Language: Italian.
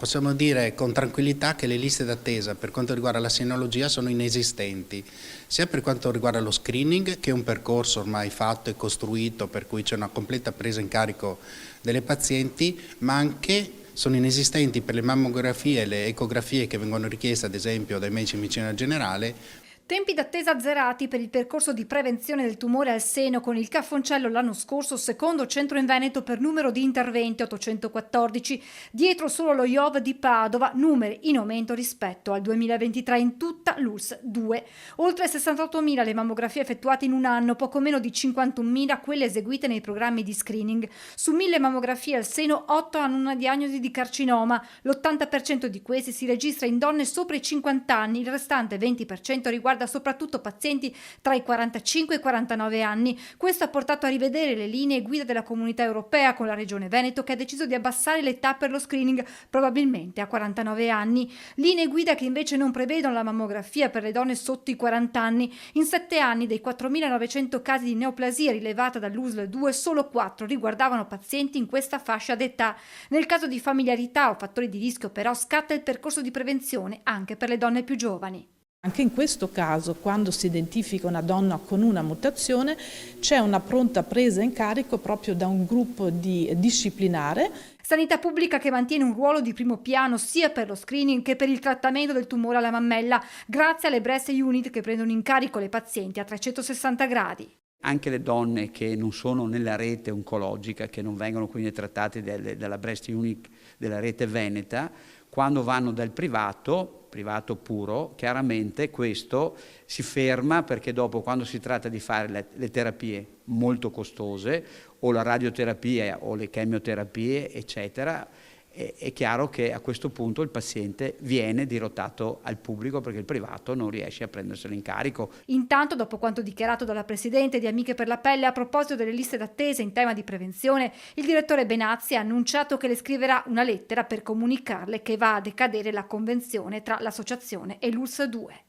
Possiamo dire con tranquillità che le liste d'attesa per quanto riguarda la senologia sono inesistenti, sia per quanto riguarda lo screening, che è un percorso ormai fatto e costruito per cui c'è una completa presa in carico delle pazienti, ma anche sono inesistenti per le mammografie e le ecografie che vengono richieste ad esempio dai medici di medicina generale. Tempi d'attesa azzerati per il percorso di prevenzione del tumore al seno con il Caffoncello l'anno scorso, secondo centro in Veneto per numero di interventi 814, dietro solo lo IOV di Padova, numeri in aumento rispetto al 2023 in tutta l'ULSS 2. Oltre 68.000 le mammografie effettuate in un anno, poco meno di 51.000 quelle eseguite nei programmi di screening. Su 1.000 mammografie al seno, 8 hanno una diagnosi di carcinoma, l'80% di questi si registra in donne sopra i 50 anni, il restante 20% riguarda soprattutto pazienti tra i 45 e i 49 anni. Questo ha portato a rivedere le linee guida della Comunità Europea con la Regione Veneto che ha deciso di abbassare l'età per lo screening probabilmente a 49 anni. Linee guida che invece non prevedono la mammografia per le donne sotto i 40 anni. In 7 anni dei 4.900 casi di neoplasia rilevata dall'USL 2 solo 4 riguardavano pazienti in questa fascia d'età. Nel caso di familiarità o fattori di rischio però scatta il percorso di prevenzione anche per le donne più giovani. Anche in questo caso, quando si identifica una donna con una mutazione, c'è una pronta presa in carico proprio da un gruppo disciplinare. Sanità pubblica che mantiene un ruolo di primo piano sia per lo screening che per il trattamento del tumore alla mammella, grazie alle breast unit che prendono in carico le pazienti a 360 gradi. Anche le donne che non sono nella rete oncologica, che non vengono quindi trattate dalla breast unit della rete veneta, quando vanno dal privato puro, chiaramente questo si ferma perché dopo, quando si tratta di fare le terapie molto costose o la radioterapia o le chemioterapie eccetera, è chiaro che a questo punto il paziente viene dirottato al pubblico perché il privato non riesce a prenderselo in carico. Intanto, dopo quanto dichiarato dalla Presidente di Amiche per la Pelle a proposito delle liste d'attesa in tema di prevenzione, il direttore Benazzi ha annunciato che le scriverà una lettera per comunicarle che va a decadere la convenzione tra l'associazione e l'ULSS 2.